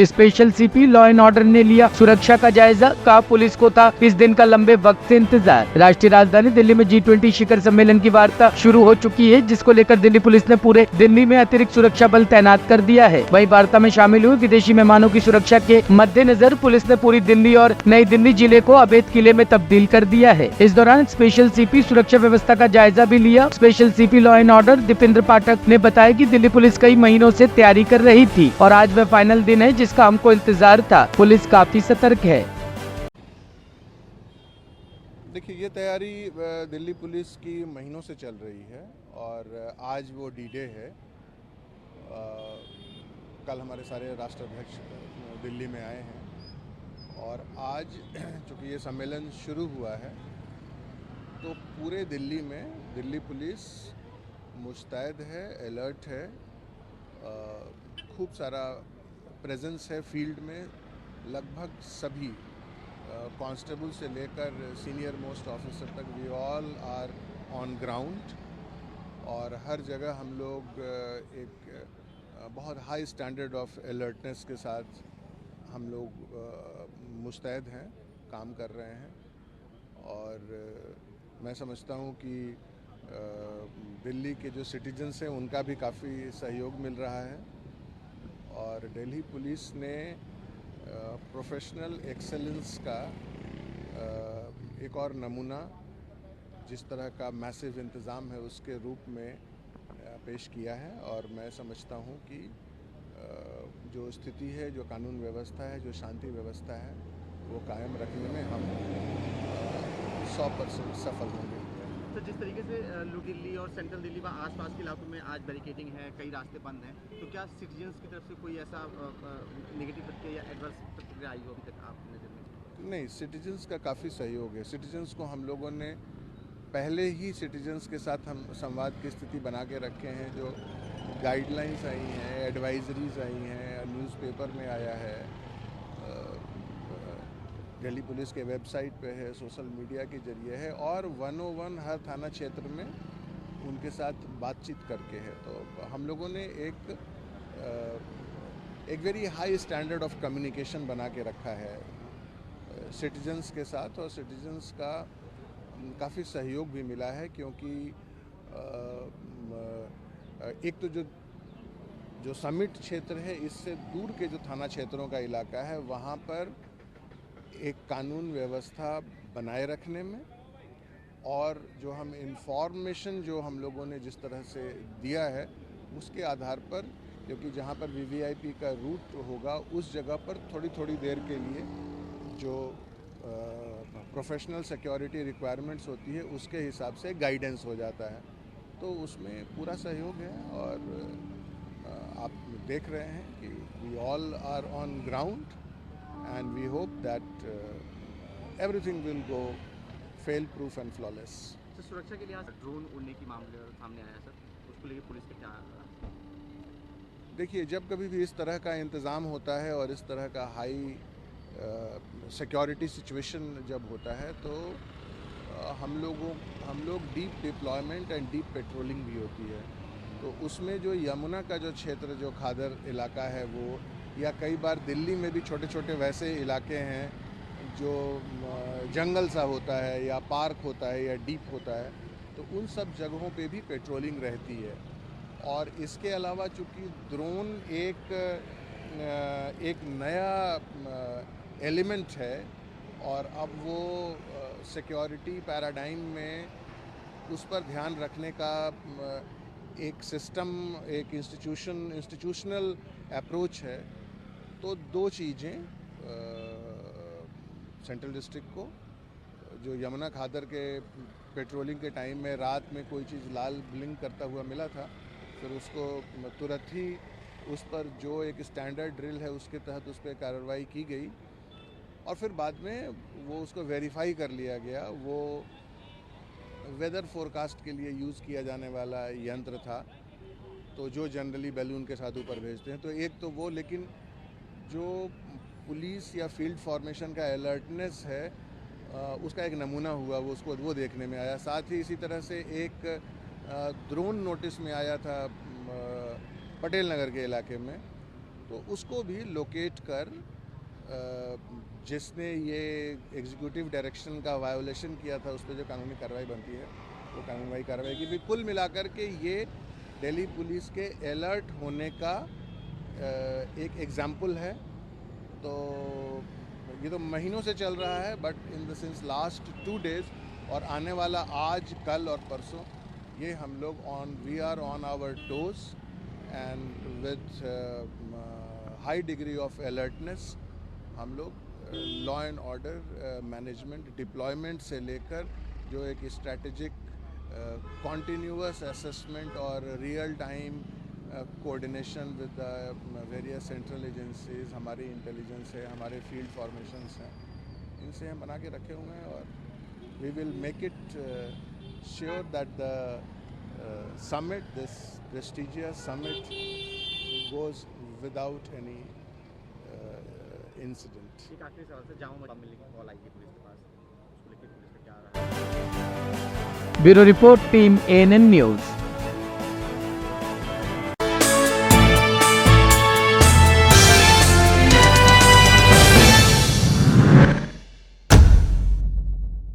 Special CP law and order ने लिया सुरक्षा का जायजा, कहा पुलिस को था इस दिन का लंबे वक्त से इंतजार। राष्ट्रीय राजधानी दिल्ली में G20 शिखर सम्मेलन की वार्ता शुरू हो चुकी है, जिसको लेकर दिल्ली पुलिस ने पूरे दिल्ली में अतिरिक्त सुरक्षा बल तैनात कर दिया है। वहीं वार्ता में शामिल हुए विदेशी मेहमानों की सुरक्षा के मद्देनजर पुलिस ने पूरी दिल्ली और नई दिल्ली जिले को अवैध किले में तब्दील कर दिया है। इस दौरान स्पेशल सीपी सुरक्षा व्यवस्था का जायजा भी लिया। Special CP law and order Deependra Pathak ने बताया कि दिल्ली पुलिस कई महीनों से तैयारी कर रही थी और आज वह फाइनल दिन है जिसका हमको इंतजार था। पुलिस काफी सतर्क है। देखिए, ये तैयारी दिल्ली पुलिस की महीनों से चल रही है और आज वो D-Day है। कल हमारे सारे राष्ट्राध्यक्ष दिल्ली में आए हैं और आज चूँकि ये सम्मेलन शुरू हुआ है तो पूरे दिल्ली में दिल्ली पुलिस मुस्तैद है, अलर्ट है। खूब सारा प्रेजेंस है फील्ड में। लगभग सभी कांस्टेबल से लेकर सीनियर मोस्ट ऑफिसर तक we all are on ground और हर जगह हम लोग एक बहुत हाई स्टैंडर्ड ऑफ अलर्टनेस के साथ हम लोग मुस्तैद हैं, काम कर रहे हैं। और मैं समझता हूँ कि दिल्ली के जो सिटीजन्स हैं उनका भी काफ़ी सहयोग मिल रहा है और दिल्ली पुलिस ने प्रोफेशनल एक्सेलेंस का एक और नमूना जिस तरह का मैसिव इंतज़ाम है उसके रूप में पेश किया है। और मैं समझता हूँ कि जो स्थिति है, जो कानून व्यवस्था है, जो शांति व्यवस्था है, वो कायम रखने में हम 100% सफल होंगे। तो जिस तरीके से न्यू दिल्ली और सेंट्रल दिल्ली व आसपास के इलाकों में आज बैरिकेडिंग है, कई रास्ते बंद हैं, तो क्या सिटीजन्स की तरफ से कोई ऐसा नेगेटिव प्रतिक्रिया या एडवर्स प्रतिक्रिया आई हो अभी तक आपकी नज़र में? नहीं, सिटीजन्स का काफ़ी सहयोग है। सिटीजन्स को हम लोगों ने पहले ही सिटीजन्स के साथ हम संवाद की स्थिति बना के रखे हैं। जो गाइडलाइंस आई हैं, एडवाइजरीज आई हैं, न्यूज़पेपर में आया है, दिल्ली पुलिस के वेबसाइट पे है, सोशल मीडिया के जरिए है और 101 हर थाना क्षेत्र में उनके साथ बातचीत करके है। तो हम लोगों ने एक very high standard of communication बना के रखा है सिटीजन्स के साथ और सिटीजन्स का काफ़ी सहयोग भी मिला है क्योंकि एक तो जो समिट क्षेत्र है, इससे दूर के जो थाना क्षेत्रों का इलाका है, वहाँ पर एक कानून व्यवस्था बनाए रखने में और जो हम इंफॉर्मेशन जो हम लोगों ने जिस तरह से दिया है उसके आधार पर, क्योंकि जहाँ पर VVIP का रूट होगा उस जगह पर थोड़ी थोड़ी देर के लिए जो प्रोफेशनल सिक्योरिटी रिक्वायरमेंट्स होती है उसके हिसाब से गाइडेंस हो जाता है। तो उसमें पूरा सहयोग है और आप देख रहे हैं कि we all are on ground and we hope that everything will go fail proof and flawless. तो सुरक्षा के लिए ड्रोन उड़ने की मामले सामने आया सर, उसको लेकर पुलिस का क्या? देखिए, जब कभी भी इस तरह का इंतज़ाम होता है और इस तरह का हाई सिक्योरिटी सिचुएशन जब होता है तो हम लोग deep deployment and deep patrolling भी होती है। तो उसमें जो यमुना का जो क्षेत्र, जो खादर इलाका है, वो या कई बार दिल्ली में भी छोटे छोटे वैसे इलाके हैं जो जंगल सा होता है या पार्क होता है या डीप होता है, तो उन सब जगहों पे भी पेट्रोलिंग रहती है। और इसके अलावा चूँकि ड्रोन एक नया एलिमेंट है और अब वो सिक्योरिटी पैराडाइम में उस पर ध्यान रखने का एक सिस्टम, एक इंस्टीट्यूशनल अप्रोच है। तो दो चीज़ें सेंट्रल डिस्ट्रिक्ट को, जो यमुना खादर के पेट्रोलिंग के टाइम में रात में कोई चीज़ लाल ब्लिंक करता हुआ मिला था, फिर उसको तुरंत ही उस पर जो एक स्टैंडर्ड ड्रिल है उसके तहत उस पर कार्रवाई की गई और फिर बाद में वो उसको वेरीफाई कर लिया गया। वो वेदर फोरकास्ट के लिए यूज़ किया जाने वाला यंत्र था, तो जो जनरली बैलून के साथ ऊपर भेजते हैं। तो एक तो वो, लेकिन जो पुलिस या फील्ड फॉर्मेशन का अलर्टनेस है उसका एक नमूना हुआ, वो देखने में आया। साथ ही इसी तरह से एक ड्रोन नोटिस में आया था पटेल नगर के इलाके में, तो उसको भी लोकेट कर जिसने ये एग्जीक्यूटिव डायरेक्शन का वायोलेशन किया था उस पर जो कानूनी कार्रवाई बनती है वो कानूनी कार्रवाई की भी कुल मिलाकर के ये दिल्ली पुलिस के अलर्ट होने का एक एग्जाम्पल है। तो ये तो महीनों से चल रहा है, but in the sins last 2 days और आने वाला आज कल और परसों ये हम लोग we are on our toes and with high degree of alertness हम लोग law and order management deployment से लेकर जो एक स्ट्रैटेजिक कॉन्टीन्यूअस असेसमेंट और real time coordination with various central agencies, हमारी इंटेलिजेंस है, हमारे फील्ड फॉर्मेशंस हैं, इनसे हम बना के रखे हुए हैं और we will make it sure that the summit, this prestigious summit goes without any incident. एक आखिरी सवाल से जामा मस्जिद मिलने की कॉल आई थी पुलिस के पास, उसको लेकर पुलिस का क्या रहा है? Bureau report, team ANN news.